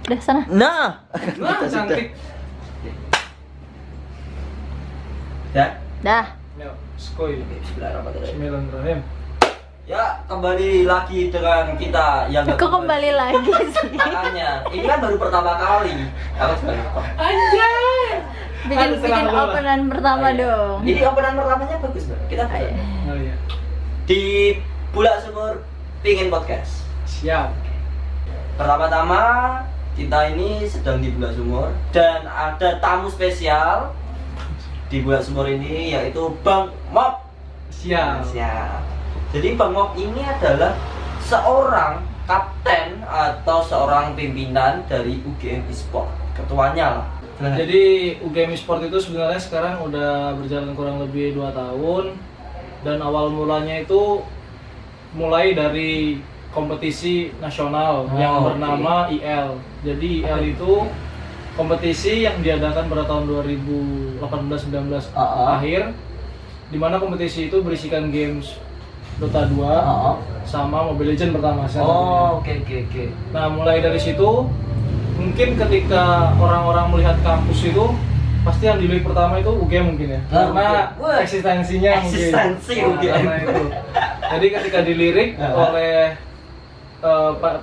Udah sana. Nah, cantik. Ya. Dah. Yuk, skoy. Bismillahirrahmanirrahim. Ya, kembali lagi dengan kita yang Kok kembali lagi sih? Makanya, ini kan baru pertama kali. Aku sebagai Anjay. Bikin openan pertama Oh, iya. dong. Ini openan pertamanya bagus, Mbak. Kita Ayo. Oh iya. di Bulak Sumur Pingin Podcast. Siap. Pertama-tama kita ini sedang di Bulak Sumur dan ada tamu spesial di Bulak Sumur ini yaitu Bang Mop. Siap. Siap. Jadi Bang Mop ini adalah seorang kapten atau seorang pimpinan dari UGM Esport, ketuanya lah. Jadi UGM Esport itu sebenarnya sekarang udah berjalan kurang lebih 2 tahun dan awal mulanya itu mulai dari kompetisi nasional yang bernama IL. Jadi IL itu kompetisi yang diadakan pada tahun 2018-19 akhir, di mana kompetisi itu berisikan games Dota 2 sama Mobile Legends pertama. Oke. Nah, mulai dari situ mungkin ketika orang-orang melihat kampus itu pasti yang dilihat pertama itu UGM mungkin ya. Karena eksistensinya Eksistensi mungkin. UGM. Karena itu. Jadi ketika dilirik oleh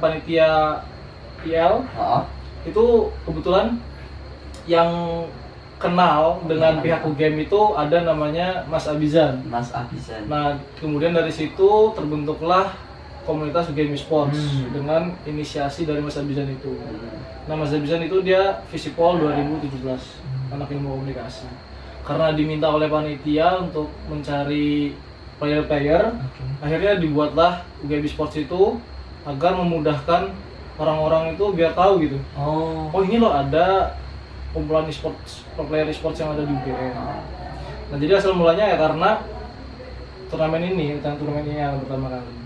panitia IL itu kebetulan yang kenal dengan pihak UGM itu ada namanya Mas Abizan. Mas Abizan. Nah, kemudian dari situ terbentuklah komunitas UGM Sports dengan inisiasi dari Mas Abizan itu. Nah, Mas Abizan itu dia Visipol 2017, anak ilmu komunikasi. Karena diminta oleh panitia untuk mencari player-player, akhirnya dibuatlah UGM Sports itu agar memudahkan orang-orang itu biar tahu gitu. Oh, ini loh ada kumpulan e-sports, player e-sports yang ada di UGM. Nah, jadi asal mulanya ya karena turnamen ini yang pertama kali.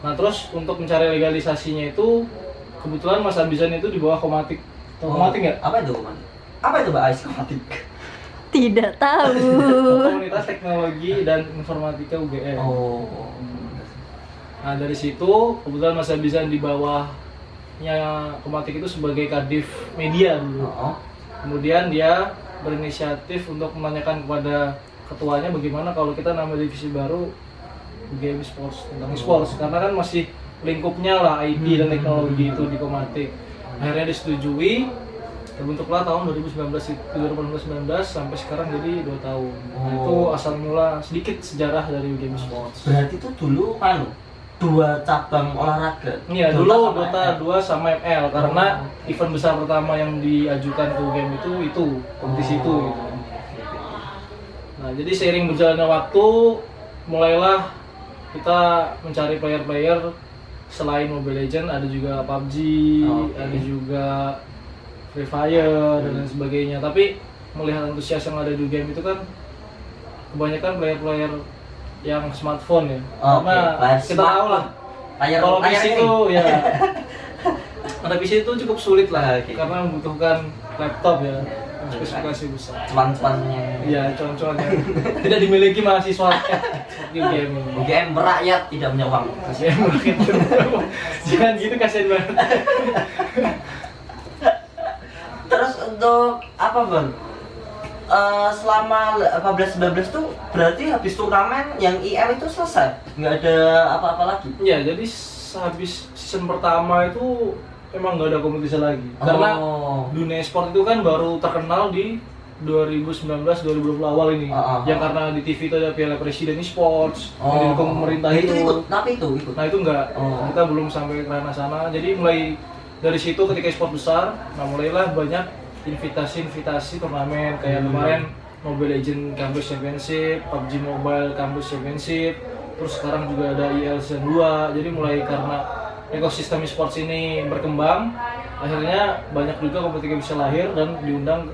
Nah, terus untuk mencari legalisasinya itu kebetulan Mas Abizan itu di bawah Komatik. Tahu Komatik nggak? Apa itu Komatik? Apa itu Mbak Ais Komatik? Tidak tahu. Komunitas Teknologi dan Informatika UGM. Nah, dari situ kebetulan Mas Abizan di bawahnya Komatik itu sebagai kadif media dulu. Kemudian dia berinisiatif untuk menanyakan kepada ketuanya bagaimana kalau kita nambah divisi baru UGM Sports tentang e-sports, karena kan masih lingkupnya lah IT dan teknologi itu di Komatik. Akhirnya disetujui, terbentuklah tahun 2019 sampai sekarang jadi 2 tahun. Nah, itu asal mula sedikit sejarah dari UGM Sports. Berarti itu dulu kan 2 cabang olahraga. Iya, dulu Dota 2 sama ML karena event besar pertama yang diajukan ke UGM itu kompetisi itu gitu. Nah, jadi seiring berjalannya waktu mulailah kita mencari player-player selain Mobile Legends, ada juga PUBG, ada juga Free Fire dan lain sebagainya. Tapi melihat antusias yang ada di UGM itu kan kebanyakan player-player yang smartphone ya. Karena kita tahu lah kalau PC itu ya ada PC itu cukup sulit lah karena membutuhkan laptop ya, spesifikasi besar. Cuan-cuannya. Iya, cuan-cuan yang tidak dimiliki mahasiswa seperti UGM ini. UGM merakyat tidak punya uang. Kasihan banget. Jangan gitu, kasihan banget. Terus untuk apa Bang? Selama 18-19 tuh berarti habis turnamen yang IL itu selesai? Nggak ada apa-apa lagi? Iya, jadi habis season pertama itu emang nggak ada kompetisi lagi. Karena dunia sport itu kan baru terkenal di 2019-2020 awal ini. Yang karena di TV itu ada Piala Presiden Esports, yang didukung pemerintah itu ikut. Nah, itu enggak. Kita belum sampai ke ranah sana. Jadi mulai dari situ ketika e-sport besar, nah mulailah banyak invitasi turnamen kayak kemarin Mobile Legends Campus Championship, PUBG Mobile Campus Championship, terus sekarang juga ada IL Season 2. Jadi mulai karena ekosistem e-sports ini berkembang, akhirnya banyak juga kompetisi bisa lahir dan diundang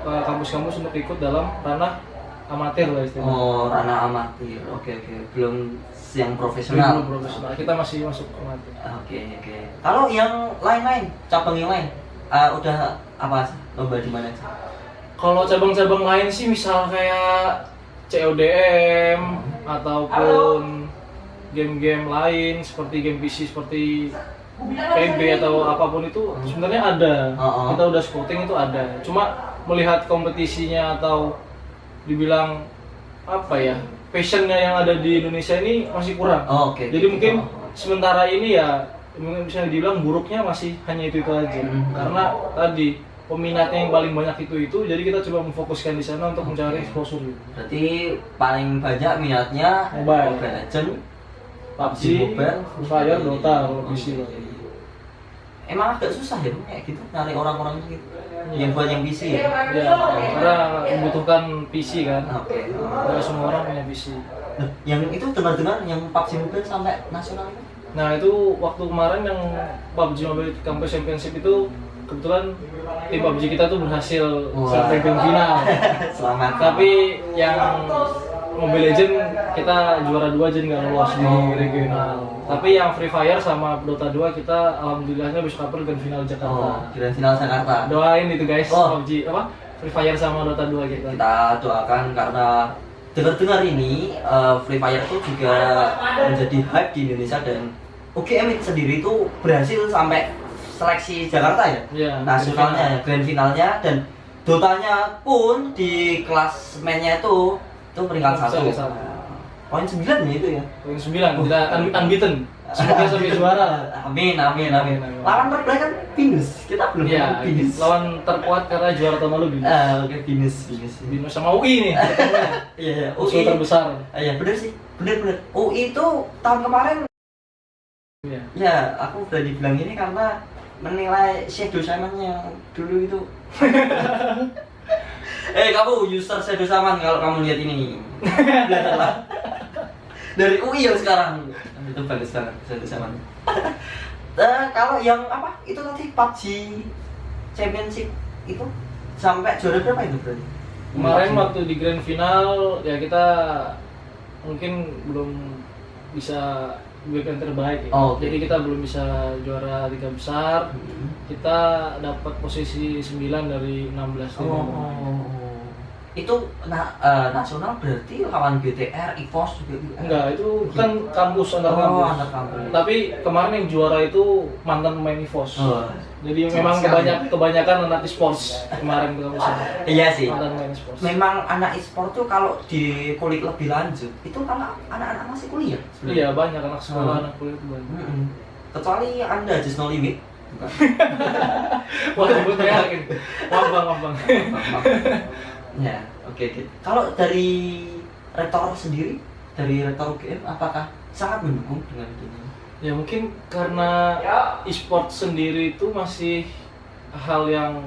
ke kampus-kampus untuk ikut dalam ranah amatir lah istilahnya. Ranah amatir. Oke. Belum yang profesional. Belum profesional. Kita masih masuk amatir. Oke. Kalau yang lain-lain, cabang yang lain, udah apa sih? Lomba di mana sih? Kalau cabang-cabang lain sih misal kayak CODM ataupun game-game lain seperti game PC seperti PB atau apapun itu sebenarnya ada. Kita udah scouting itu ada. Cuma melihat kompetisinya atau dibilang apa ya, passionnya yang ada di Indonesia ini masih kurang. Jadi mungkin sementara ini ya mungkin bisa dibilang buruknya masih hanya itu aja. Karena tadi peminatnya yang paling banyak itu, jadi kita coba memfokuskan di sana untuk mencari exposure. Berarti paling banyak minatnya Mobile Legends, PUBG, Mobile, Free Fire, Dota, kalau PC. Emang agak susah ya kayak gitu nyari orang-orang gitu yang buat yang PC ya? Ya, karena membutuhkan PC kan. Tidak semua orang punya PC. Nah, yang itu dengar-dengar yang PUBG Mobile sampai nasional itu? Nah itu waktu kemarin yang PUBG Mobile Campus Championship itu kebetulan tim PUBG kita tuh berhasil sampai ke final. Selamat. Tapi yang Mobile Legend kita juara 2 jadi nggak lolos di regional. Tapi yang Free Fire sama Dota 2 kita alhamdulillahnya bisa cover grand final Jakarta. Grand final Jakarta. Doain itu guys, PUBG apa? Free Fire sama Dota 2 kita. Kita doakan karena dengar-dengar ini Free Fire itu juga menjadi hype di Indonesia dan UGM sendiri itu berhasil sampai seleksi Jakarta ya? Iya, nasionalnya, grand finalnya dan Dotanya pun di klasmennya itu peringkat 1. Poin 9 ya itu ya? Poin 9, kita unbeaten. Semoga sampai juara. Amin. Lawan terbelah kan Binus. Kita belum ya, Binus. Lawan terkuat karena juara tahun lalu Binus. Oke, Binus. Binus sama UI nih. Iya, musuh terbesar. Iya, bener sih. Bener. UI itu tahun kemarin. Iya. Ya, aku udah dibilang ini karena menilai Shadow Shaman yang dulu itu. Kamu user Shadow Shaman kalau kamu lihat ini. Dari UI yang sekarang. Itu bagus banget Shadow Shaman. Kalau yang apa? Itu tadi PUBG Championship itu sampai juara berapa itu berarti? Kemarin waktu di grand final ya kita mungkin belum bisa yang terbaik ya. Jadi kita belum bisa juara 3 besar. Kita dapat posisi 9 dari 16 tim. Itu nasional berarti lawan BTR, EVOS juga? Enggak, itu kan kampus antar kampus. Tapi kemarin yang juara itu mantan pemain EVOS. Jadi memang kebanyakan anak e-sports kemarin ke kampus. Iya sih. Mantan pemain e-sports. Memang anak e-sport tuh kalau dikulik lebih lanjut, itu karena anak-anak masih kuliah. Iya, banyak anak sekolah, anak kuliah itu banyak. Kecuali Anda just no limit. Wah, sebutnya yakin. Gampang. Ya, oke. Kalau dari rektor sendiri, dari rektor UGM, apakah sangat mendukung dengan ini? Ya mungkin karena e-sport sendiri itu masih hal yang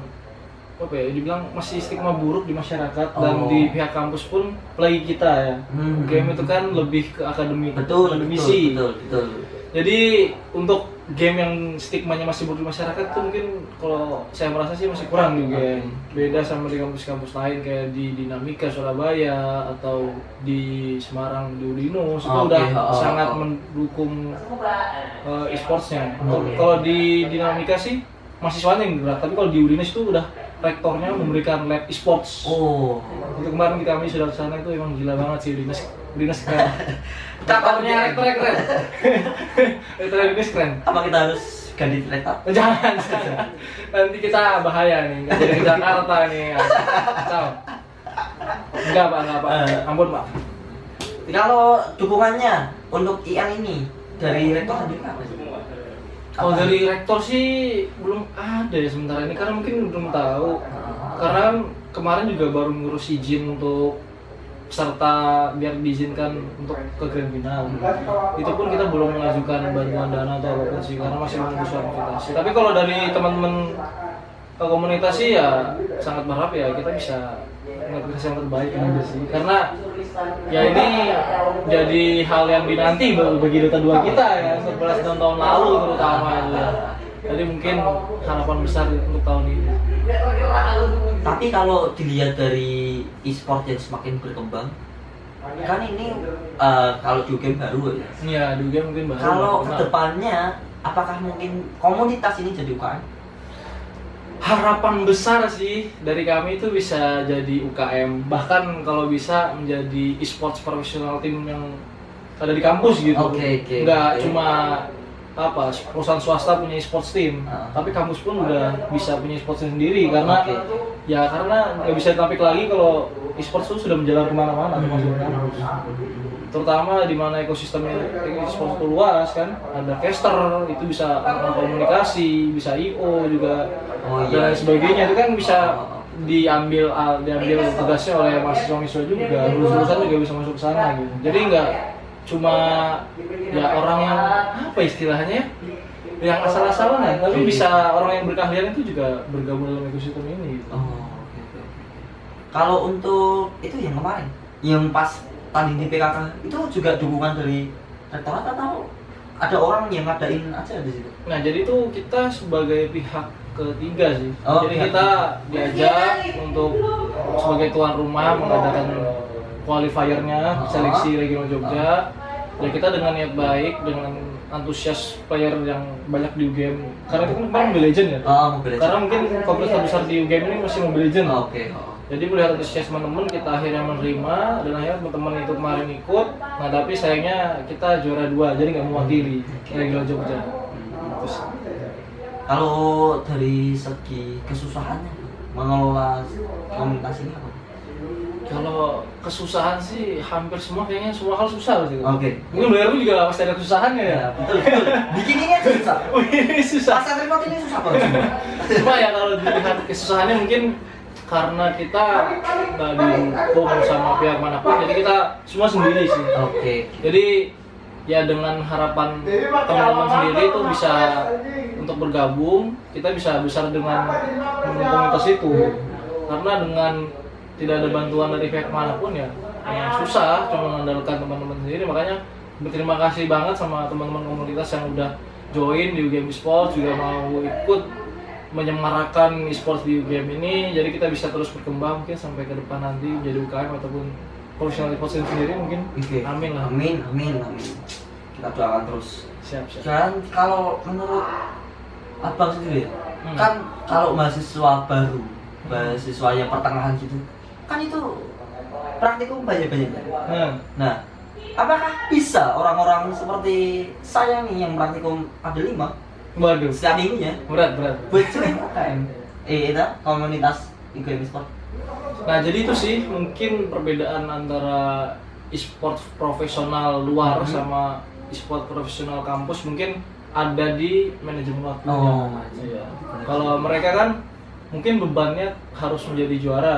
apa ya, dibilang masih stigma buruk di masyarakat dan di pihak kampus pun apalagi kita ya. UGM itu kan lebih ke akademik, akademisi. Betul. Jadi untuk game yang stigmanya masih buruk di masyarakat itu mungkin kalau saya merasa sih masih kurang di UGM. Beda sama di kampus-kampus lain kayak di Dinamika Surabaya atau di Semarang di Udinus itu udah sangat mendukung e-sportsnya. Kalau di Dinamika sih mahasiswanya yang bergerak, tapi kalau di Udinus itu udah rektornya memberikan lab e-sports. Untuk kemarin kami sudah kesana itu emang gila banget sih Udinus keren. Rektornya rektor keren. Rektor Udinus keren. Apa kita harus ganti rektor? Jangan. Nanti kita bahaya nih, nggak jadi ke Jakarta nih. Tahu? Enggak Pak. Ampun Pak. Kalau dukungannya untuk IAN ini dari rektor sendiri apa sih? Oh, dari rektor sih belum ada ya sementara ini karena mungkin belum tahu. Karena kan kemarin juga baru ngurus izin untuk peserta biar diizinkan untuk ke grand final. Itu pun kita belum mengajukan bantuan dana atau apapun sih karena masih menunggu verifikasi. Tapi kalau dari teman-teman komunitas sih ya sangat berharap ya kita bisa melakukan yang terbaik aja sih. Karena ya ini jadi hal yang dinanti bagi Dota 2 kita ya 11 tahun lalu terutama ya. Jadi mungkin harapan besar untuk tahun ini. Tapi kalau dilihat dari e-sport yang semakin berkembang, kan ini kalau di game baru ya. Iya, di game mungkin baru. Kalau kedepannya, apakah mungkin komunitas ini jadi UKM? Harapan besar sih dari kami itu bisa jadi UKM, bahkan kalau bisa menjadi e-sports profesional tim yang ada di kampus gitu. Oke. Nggak cuma perusahaan swasta punya e-sports team, tapi kampus pun udah bisa punya e-sports team sendiri karena karena nggak bisa ditampik lagi kalau e-sports itu sudah menjalar kemana-mana termasuk kampus. Terutama di mana ekosistemnya e-sports itu luas kan, ada caster itu bisa komunikasi, bisa IO juga dan lain sebagainya, itu kan bisa diambil tugasnya oleh mahasiswa juga, lulusan juga bisa masuk ke sana gitu. Jadi nggak cuma orang yang apa istilahnya yang asal-asalan, tapi bisa orang yang berkeahlian itu juga bergabung dalam ekosistem ini gitu. Kalau untuk itu yang kemarin yang pas tanding di PKK itu juga dukungan dari rektorat atau ada orang yang ngadain aja di situ? Nah, jadi itu kita sebagai pihak ketiga sih. Jadi kita diajak untuk sebagai tuan rumah mengadakan qualifiernya seleksi regional Jogja. Ya kita dengan niat baik, dengan antusias player yang banyak di UGM. Karena itu kan Mobile Legends ya. Mobile Legends. Karena mungkin komunitas terbesar di UGM ini masih Mobile Legends. Jadi melihat antusias teman-teman, kita akhirnya menerima dan akhirnya teman-teman itu kemarin ikut. Nah tapi sayangnya kita juara 2, jadi nggak mewakili regional Jogja. Terus kalau dari segi kesusahannya mengelola komunitas ini apa? Kalau kesusahan sih hampir kayaknya semua hal susah gitu. Mungkin belajar pun juga pasti ada kesusahannya ya. Betul. Bikin ini aja susah. Ini susah. Pasar remote ini susah banget semua. Cuma ya kalau dilihat kesusahannya mungkin karena kita nggak didukung sama pihak manapun, jadi kita semua sendiri sih. Jadi ya dengan harapan teman-teman sendiri itu bisa untuk bergabung, kita bisa besar dengan komunitas itu. Karena dengan tidak ada bantuan dari pihak manapun ya susah, cuma mengandalkan teman-teman sendiri. Makanya berterima kasih banget sama teman-teman komunitas yang udah join di UGM Esports, juga mau ikut menyemarakan esports di UGM ini. Jadi kita bisa terus berkembang mungkin sampai ke depan nanti menjadi UKM ataupun profesional esports sendiri mungkin. Amin lah. Amin. Kita doakan terus. Siap. Dan kalau menurut abang sendiri, kan kalau mahasiswa baru, mahasiswa yang pertengahan gitu, kan itu praktikum banyak. Nah, apakah bisa orang-orang seperti saya nih yang praktikum ada 5? Waduh, setiap minggunya berat. Buat UKM, itu komunitas UGM Esports. Nah, jadi itu sih mungkin perbedaan antara e-sport profesional luar sama e-sport profesional kampus mungkin ada di manajemen waktunya. Iya. Kalau mereka kan mungkin bebannya harus menjadi juara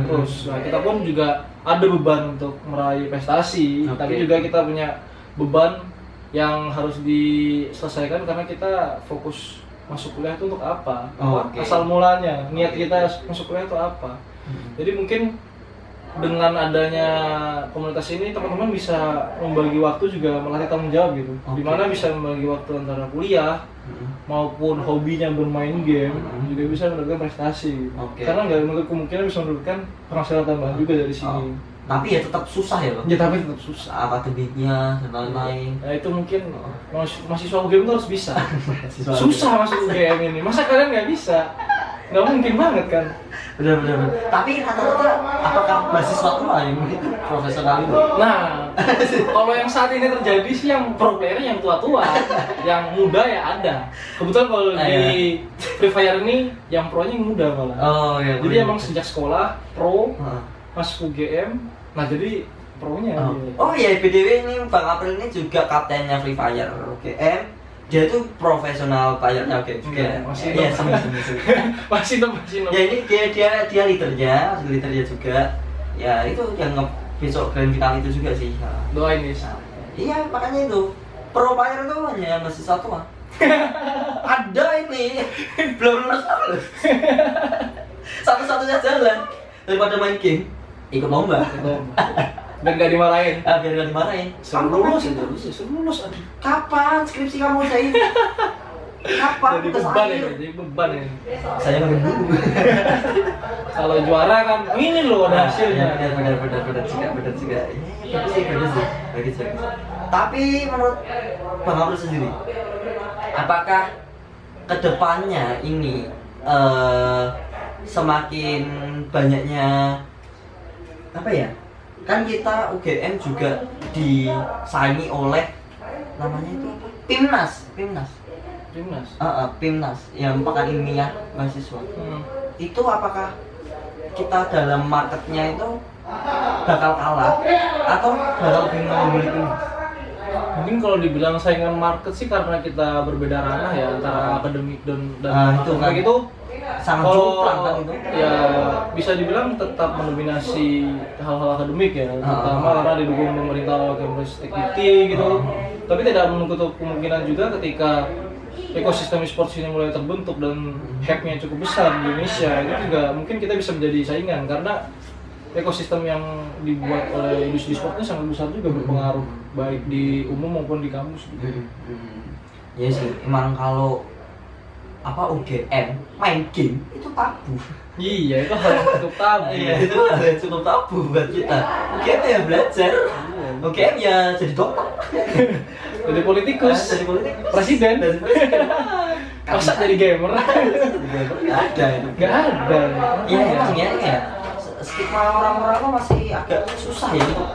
terus. Nah, kita pun juga ada beban untuk meraih prestasi, tapi juga kita punya beban yang harus diselesaikan karena kita fokus masuk kuliah itu untuk apa? Asal mulanya, niat kita masuk kuliah itu apa? Jadi mungkin dengan adanya komunitas ini teman-teman bisa membagi waktu juga melatih tanggung jawab gitu. Dimana bisa membagi waktu antara kuliah maupun hobinya bermain game juga bisa mendapatkan prestasi. Karena nggak menutup kemungkinan bisa mendapatkan penghasilan tambahan juga dari sini. Tapi ya tetap susah ya Bang? Ya tapi tetap susah. Akademiknya dan lain-lain. Nah itu mungkin mahasiswa UGM itu harus bisa. Susah masuk UGM ini. Masa kalian nggak bisa? Nggak mungkin banget kan? Benar. Tapi rata-rata apakah mahasiswa tua yang profesional itu? Nah, kalau yang saat ini terjadi sih yang pro player yang tua-tua, yang muda ya ada. Kebetulan kalau di Free Fire ini yang pro-nya yang muda malah. Jadi emang sejak sekolah pro masuk UGM. Nah jadi pro-nya. BTW ini Bang April ini juga kaptennya Free Fire UGM. Dia itu profesional playernya masih masih ya ini dia leadernya juga ya, itu yang besok grand final itu juga sih. Doain nih. Iya makanya itu pro player itu hanya masih satu ada ini belum lulus satu-satunya jalan daripada main game ikut lomba. Biar gak dimarahin. Biar gak dimarahin. Suruh lulus. Kapan skripsi kamu saya? Kapan? Jadi beban ya. Saya makin dulu. Kalau juara kan ini loh ada hasilnya. Benar juga. Bagus sih. Tapi menurut Bang April sendiri, apakah kedepannya ini semakin banyaknya apa ya? Kan kita UGM juga disaingi oleh namanya itu apa? Pimnas. Pimnas yang pekan ilmiah mahasiswa. Itu apakah kita dalam marketnya itu bakal kalah atau bakal lebih unggul Pimnas? Mungkin kalau dibilang saingan market sih karena kita berbeda ranah ya antara akademik dan itu kan itu sangat kalau jomplang kan itu. ya bisa dibilang tetap mendominasi hal-hal akademik ya, terutama karena didukung pemerintah Cambridge Equity gitu. Tapi tidak menutup kemungkinan juga ketika ekosistem e-sports ini mulai terbentuk dan hype-nya cukup besar di Indonesia, itu juga mungkin kita bisa menjadi saingan karena ekosistem yang dibuat oleh industri e-sportnya sangat besar juga berpengaruh baik di umum maupun di kampus gitu. Ya sih, emang kalau UGM main game itu tabu. Iya, itu hal yang cukup tabu. Iya, itu hal yang cukup tabu buat kita. UGM ya belajar, UGM ya jadi dokter, Jadi politikus, presiden, masa jadi gamer? Nggak ada itu. Nggak ada. Iya emang ya. Stigma orang-orang masih agak susah ya untuk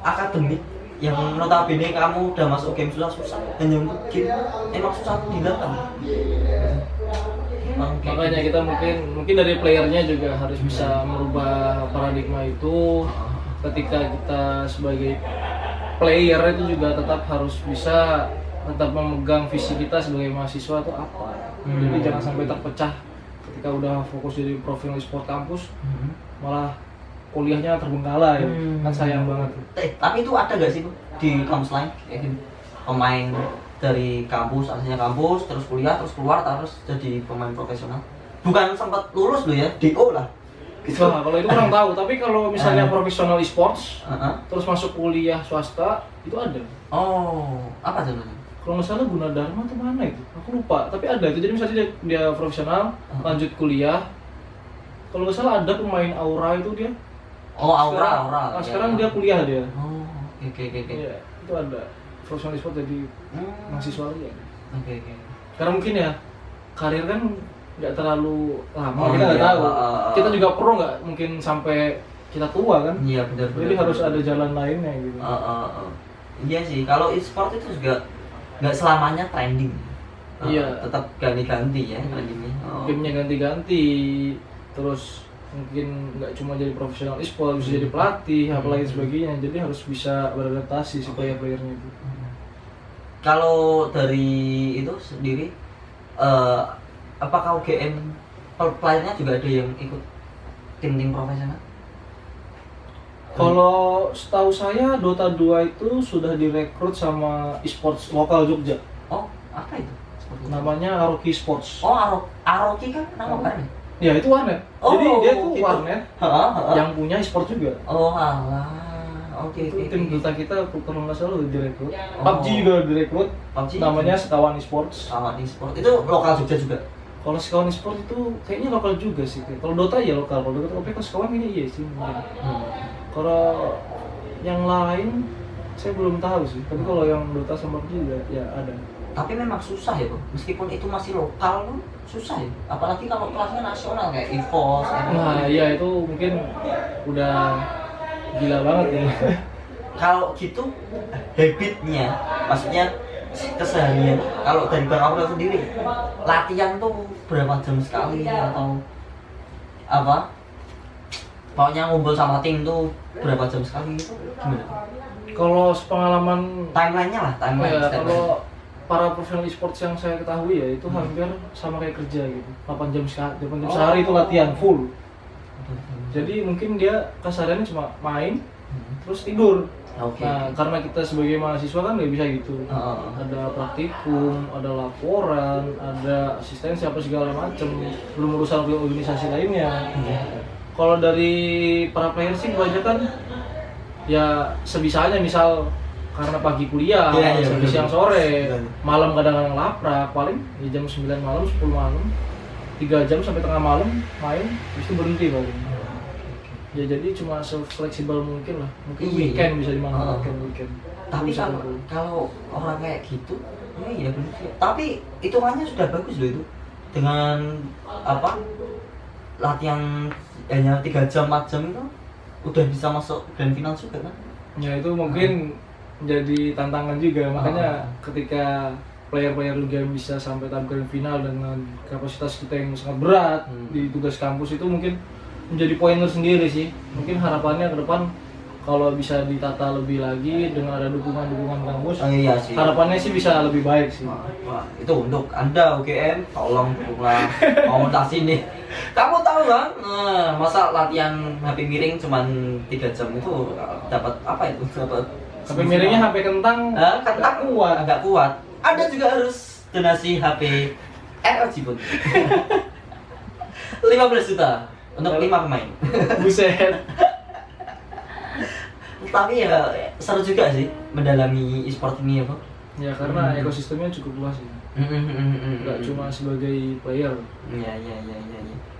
akademik. Yang notabene kamu udah masuk game susah hanya untuk game emang susah dilakukan. Makanya kita mungkin dari playernya juga harus bisa merubah paradigma itu. Ketika kita sebagai player itu juga tetap harus bisa tetap memegang visi kita sebagai mahasiswa itu apa. Jadi jangan sampai terpecah ketika udah fokus jadi profil e-sport kampus, malah kuliahnya terbengkalai, kan sayang banget. Tapi itu ada gak sih Bu, di kampus lain kayak gini? Pemain dari kampus, aslinya kampus, terus kuliah, terus keluar, terus jadi pemain profesional. Bukan sempat lulus loh ya, DO lah. Gitu. Nah, kalau itu kurang tahu, tapi kalau misalnya profesional e-sports, terus masuk kuliah swasta, itu ada. Oh, apa tuh namanya? Kalau nggak salah Gunadarma atau mana itu, aku lupa. Tapi ada itu, jadi misalnya dia profesional, lanjut kuliah. Kalau nggak salah ada pemain Aura itu dia. Oh, Aura. Nah, sekarang dia kuliah dia. Oh, oke. Iya, itu ada profesional e-sport jadi mahasiswa ya. Oke. Karena mungkin ya karir kan nggak terlalu lama, Oh, kita nggak iya. tahu. Kita juga pro nggak mungkin sampai kita tua kan. Iya benar. Jadi harus ada jalan lainnya gitu. Iya sih, kalau e-sport itu juga nggak selamanya trending. Iya. Tetap ganti-ganti ya trendingnya. Gamenya ganti-ganti, terus mungkin nggak cuma jadi profesional e-sport, bisa jadi pelatih, apalagi sebagainya. Jadi harus bisa beradaptasi supaya playernya itu. Kalau dari itu sendiri, apakah UGM playernya juga ada yang ikut tim-tim profesional? Kalau setahu saya Dota 2 itu sudah direkrut sama e-sports lokal Jogja. Oh, apa itu? Namanya Aroki Sports. Oh, Aroki kan nama baru. Ya itu warnet. Oh, jadi dia tuh gitu. warnet yang punya e-sport juga. Oh alah, oke. Tim Dota kita kalau nggak salah udah direkrut. Oh. PUBG juga direkrut. PUBG namanya Sekawan Esports. Sekawan Esports itu lokal Jogja juga. Kalau Sekawan Esports itu kayaknya lokal juga sih. Kalau Dota ya lokal. Kalau Dota tapi kalau Sekawan ini iya sih mungkin. Kalau yang lain saya belum tahu sih. Tapi kalau yang Dota sama PUBG juga ya ada. Tapi memang susah ya Bang, meskipun itu masih lokal tuh susah ya. Apalagi kalau kelasnya nasional kayak EVOS. Nah iya itu mungkin udah gila banget ya. Kalau gitu habitnya, maksudnya keseharian. Kalau dari Bang Aurel sendiri, latihan tuh berapa jam sekali atau apa? Pokoknya ngumpul sama tim tuh berapa jam sekali itu gimana? Kalau pengalaman Timelinenya lah, timeline. ya, kalau para profesional e-sports yang saya ketahui ya itu hampir sama kayak kerja gitu. 8 jam sehari itu latihan full. Jadi mungkin dia kasarannya cuma main terus tidur. Nah, karena kita sebagai mahasiswa kan nggak bisa gitu. Ada praktikum, ada laporan, ada asistensi apa segala macam, belum urusan organisasi lainnya. Kalau dari para player sih kebanyakan ya sebisanya, misal karena pagi kuliah, sampai siang sore, malam kadang-kadang laprak, paling di jam 9 malam, 10 malam, 3 jam sampai tengah malam main, habis itu berhenti paling. Ya jadi cuma se-fleksibel mungkin lah, mungkin weekend bisa dimanfaatkan weekend. Tapi kalau orang kayak gitu, iya benar sih. Tapi hitungannya sudah bagus loh itu, dengan apa latihan hanya 3 jam 4 jam itu udah bisa masuk grand final juga kan? Ya itu mungkin menjadi tantangan juga, makanya ketika player-player UGM bisa sampai tahap grand final dengan kapasitas kita yang sangat berat di tugas kampus, itu mungkin menjadi poin tersendiri sih. Mungkin harapannya ke depan kalau bisa ditata lebih lagi dengan ada dukungan kampus, iya sih. harapannya sih bisa lebih baik sih. Wah, itu untuk Anda UGM, tolong dukunglah komunitas ini. Kamu tahu kan, masa latihan HP miring cuma 3 jam itu dapat apa itu? Dapat HP miringnya HP kentang, kentang kuat, agak kuat. Anda juga harus donasi HP ROG pun. 15 juta untuk 5 pemain. Buset. Tapi ya seru juga sih mendalami e-sport ini ya, Pak. Ya karena ekosistemnya cukup luas ya. Nggak cuma sebagai player. Iya.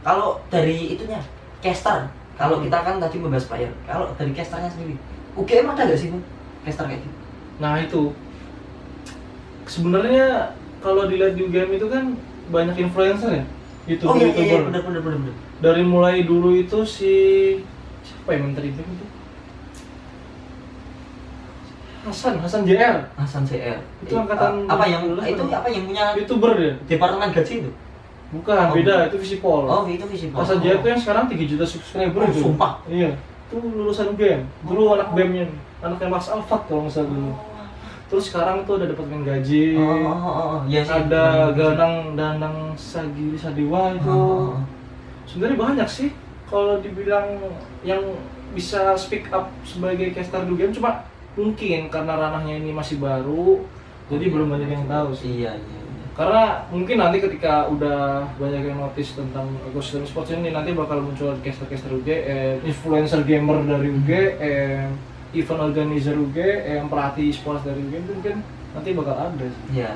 Kalau dari itunya, caster. Kalau kita kan tadi membahas player. Kalau dari casternya sendiri, UGM ada nggak sih, Bu? Caster kayak gitu? Nah itu. Sebenarnya kalau dilihat di UGM itu kan banyak influencer ya. YouTuber. Iya, benar. Dari mulai dulu itu si siapa yang menteri BEM itu? Hasan JR. Hasan CR. Itu angkatan apa yang 2012 itu apa yang punya YouTuber dia. departemen gaji itu? Bukan, beda, itu Visipol. Oh, itu Visipol. Hasan JR itu yang sekarang 3 juta subscriber itu. Sumpah. Iya. Itu lulusan UGM. Dulu anak BEM-nya, anaknya Mas Alfat kalau nggak salah dulu. Terus sekarang tuh ada departemen gaji. Iya sih. Ada Danang Sagiri Sadewa itu. Sebenarnya banyak sih kalau dibilang yang bisa speak up sebagai caster di UGM, cuma mungkin karena ranahnya ini masih baru, jadi belum banyak yang tahu sih. Iya. Karena mungkin nanti ketika udah banyak yang notice tentang ekosistem sports ini, nanti bakal muncul caster-caster UGM, influencer gamer dari UGM, event organizer UGM, pelatih sports dari UGM, itu mungkin nanti bakal ada sih. Iya.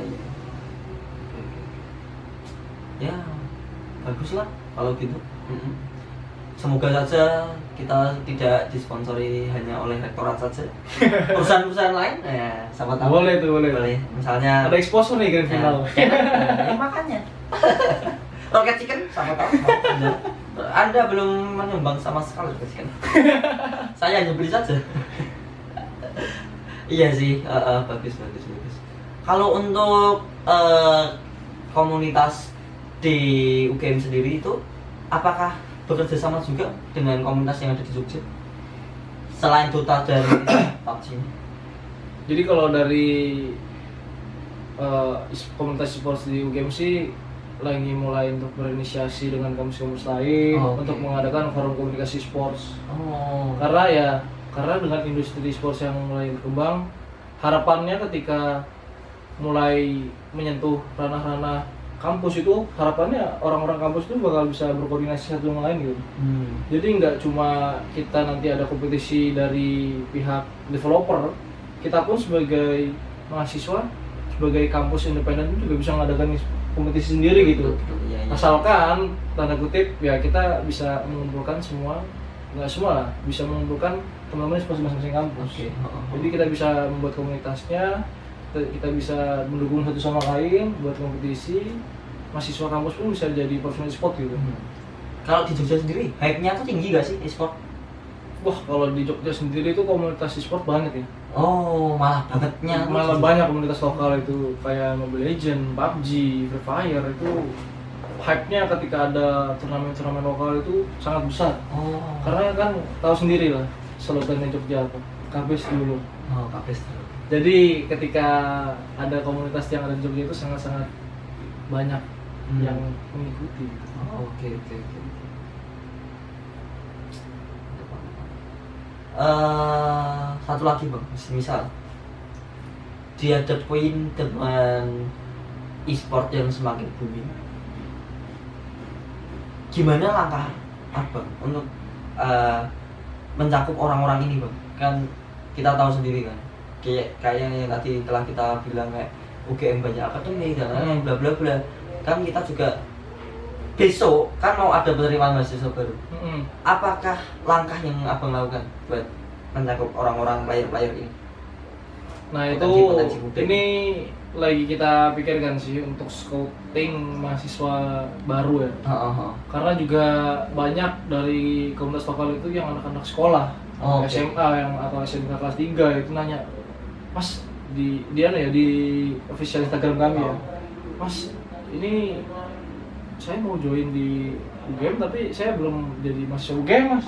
Ya, bagus lah kalau gitu. Semoga saja kita tidak disponsori hanya oleh rektorat saja. Perusahaan-perusahaan lain, ya, sama tahu. Boleh. Misalnya Ada exposure nih grand final. ya makanya. Rocket Chicken sama tahu. Anda belum menyumbang sama sekali Rocket Chicken. Saya hanya beli saja. Iya sih, bagus. Kalau untuk komunitas di UGM sendiri itu, apakah bekerja sama juga dengan komunitas yang ada di Jogja selain Dota dan PUBG? Jadi kalau dari komunitas esports di UGM sih lagi mulai untuk berinisiasi dengan kampus-kampus lain untuk mengadakan forum komunikasi sports. Karena dengan industri sports yang mulai berkembang, harapannya ketika mulai menyentuh ranah-ranah kampus itu, harapannya orang-orang kampus itu bakal bisa berkoordinasi satu sama lain gitu. Jadi nggak cuma kita nanti ada kompetisi dari pihak developer, kita pun sebagai mahasiswa, sebagai kampus independen juga bisa mengadakan kompetisi sendiri gitu. Asalkan tanda kutip ya kita bisa mengumpulkan semua, nggak semua lah, bisa mengumpulkan teman-teman di masing-masing kampus. Jadi kita bisa membuat komunitasnya, kita bisa mendukung satu sama lain buat kompetisi. Mahasiswa kampus pun bisa jadi profesional e-sport gitu. Kalau di Jogja sendiri, hype-nya tuh tinggi gak sih e-sport? Wah, kalau di Jogja sendiri itu komunitas e-sport banyak ya. Oh, malah bangetnya. Malah banyak komunitas lokal itu, kayak Mobile Legends, PUBG, Free Fire itu hype-nya ketika ada turnamen-turnamen lokal itu sangat besar. Karena kan tahu sendiri lah slogannya Jogja apa, Kabes dulu. Kabes dulu. Jadi ketika ada komunitas yang ada di Jogja itu sangat-sangat banyak yang mengikuti. Oke. Satu lagi Bang, misal dihadapin dengan e-sport yang semakin booming, gimana langkah Abang untuk mencakup orang-orang ini Bang? Kan kita tahu sendiri kan, kayak yang tadi telah kita bilang kayak UGM banyak akademi dan lain-lain bla bla bla. Kan kita juga besok kan mau ada penerimaan mahasiswa baru. Apakah langkah yang Abang lakukan buat mencakup orang-orang player-player ini? Nah itu ini lagi kita pikirkan sih untuk scouting mahasiswa baru ya. Karena juga banyak dari komunitas lokal itu yang anak-anak sekolah, SMA yang atau SMK kelas 3 itu nanya, Mas di official Instagram kami ya, Mas ini saya mau join di UGM tapi saya belum jadi mahasiswa UGM Mas.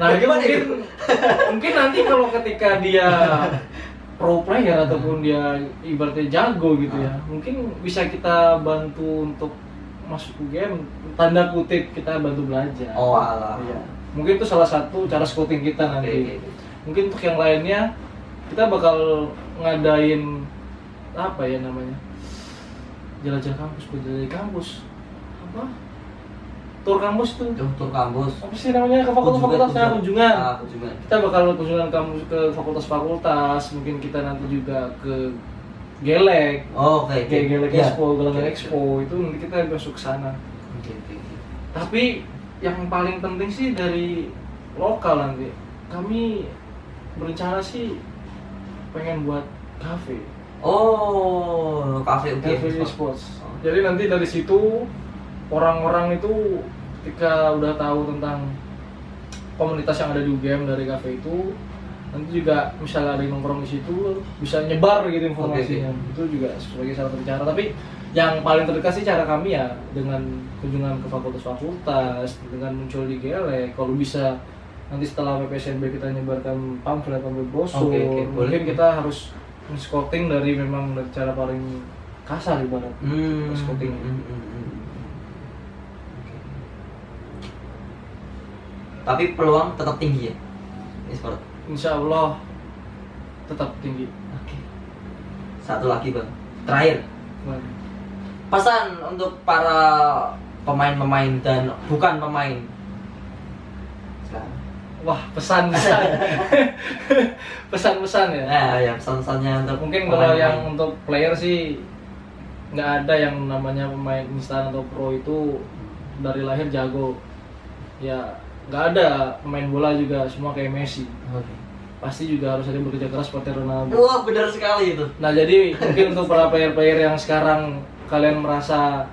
Nah itu mungkin nanti kalau ketika dia pro player ataupun dia ibaratnya jago gitu ya, mungkin bisa kita bantu untuk masuk UGM, tanda kutip kita bantu belajar. Oh alah. Iya. Mungkin itu salah satu cara scouting kita nanti. Mungkin untuk yang lainnya kita bakal ngadain apa ya namanya, jelajah kampus, apa? Tur kampus tuh. Tur kampus. Apa sih namanya, ke fakultas-fakultasnya, kunjungan. Kunjungan. Kita bakal kunjungan kampus ke fakultas-fakultas, mungkin kita nanti juga ke Gelek. Oh, kayak Gelek Expo, Gelek Expo itu nanti kita masuk ke sana. Tapi yang paling penting sih dari lokal nanti, kami berencana sih pengen buat cafe. Oh, cafe e-sports. Jadi nanti dari situ orang-orang itu ketika udah tahu tentang komunitas yang ada di UGM dari cafe itu, nanti juga misalnya ada yang nongkrong di situ bisa nyebar gitu informasinya. Itu juga sebagai salah satu cara. Tapi yang paling terdekat sih cara kami ya dengan kunjungan ke fakultas-fakultas, dengan muncul di Gelek. Kalau bisa nanti setelah PPSNB kita nyebarkan pamflet brosur. Mungkin kita harus scouting dari memang dari cara paling kasar ibarat scouting. Tapi peluang tetap tinggi ya, e-sport. Insya Allah tetap tinggi. Oke. Satu lagi bang, terakhir. Pesan untuk para pemain-pemain dan bukan pemain. Wah, pesan pesan-pesan ya. Ya pesan-pesannya untuk mungkin kalau yang untuk player sih nggak ada yang namanya pemain instan atau pro itu dari lahir jago. Ya nggak ada pemain bola juga semua kayak Messi. Pasti juga harus ada yang bekerja keras seperti Ronaldo. Wah benar sekali itu. Nah jadi mungkin untuk para player-player yang sekarang kalian merasa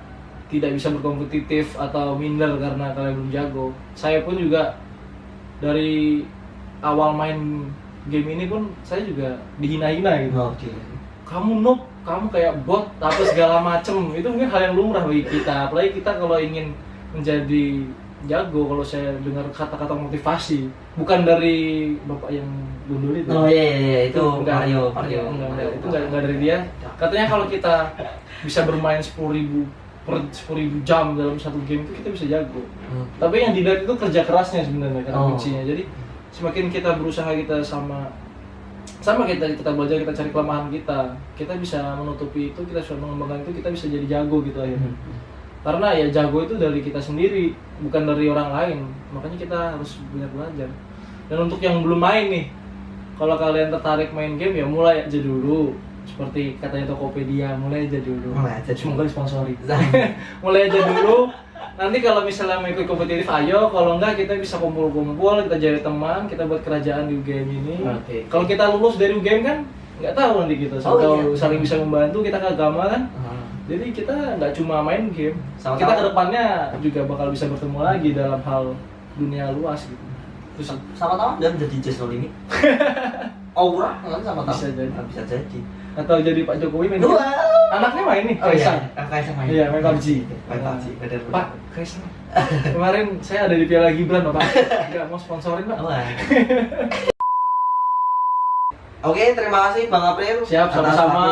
tidak bisa berkompetitif atau minder karena kalian belum jago, saya pun juga dari awal main game ini pun saya juga dihina-hina gitu. Kamu noob, kamu kayak bot, apa segala macem. Itu mungkin hal yang lumrah bagi kita. Apalagi kita kalau ingin menjadi jago, kalau saya dengar kata-kata motivasi, bukan dari bapak yang gundul itu. Oh iya itu Mario. Itu enggak dari dia. Katanya kalau kita bisa bermain 10.000 jam dalam satu game itu kita bisa jago. Tapi yang dilihat itu kerja kerasnya sebenarnya kata kuncinya. Jadi semakin kita berusaha, kita sama kita belajar, kita cari kelemahan kita bisa menutupi itu, kita bisa mengembangkan itu, kita bisa jadi jago gitu akhirnya. Karena ya jago itu dari kita sendiri, bukan dari orang lain. Makanya kita harus banyak belajar. Dan untuk yang belum main nih, kalau kalian tertarik main game ya mulai aja dulu. Seperti katanya Tokopedia, mulai aja dulu. Semoga disponsori. Mulai aja dulu. Nanti kalau misalnya mau ikut kompetitif, ayo. Kalau enggak, kita bisa kumpul-kumpul, kita cari teman, kita buat kerajaan di UGM ini. Kalau kita lulus dari UGM kan, nggak tahu nanti kita. Saling bisa membantu, kita ke agama kan. Jadi kita nggak cuma main game. Kita kedepannya juga bakal bisa bertemu lagi dalam hal dunia luas gitu. Terus sama-sama dan jadi Just No Limit. Aura kan sama-sama. Bisa jadi. Atau jadi Pak Jokowi main game. Anaknya main nih, Kaisang. Kaisang main. Iya, main PUBG. Bener. Pak, Kaisang. Kemarin saya ada di Piala Gibran, Pak. Enggak mau sponsorin, Pak. Oke, terima kasih Bang April. Siap, sama-sama.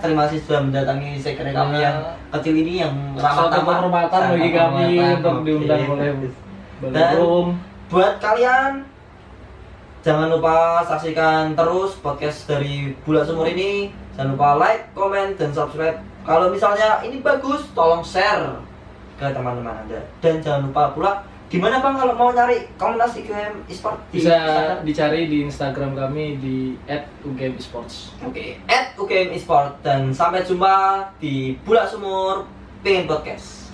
Terima kasih sudah mendatangi sekre kami yang kecil ini yang ramah tamah. Kehormatan bagi kami untuk diundang oleh Bang. Buat kalian jangan lupa saksikan terus podcast dari Bulak Sumur ini. Jangan lupa like, comment, dan subscribe. Kalau misalnya ini bagus, tolong share ke teman-teman Anda. Dan jangan lupa pula, gimana Bang kalau mau nyari komunitas UGM Esport? Bisa dicari di Instagram kami di @UGM-esports. Oke, @UGM Esport. Dan sampai jumpa di Bulak Sumur Pengen Podcast.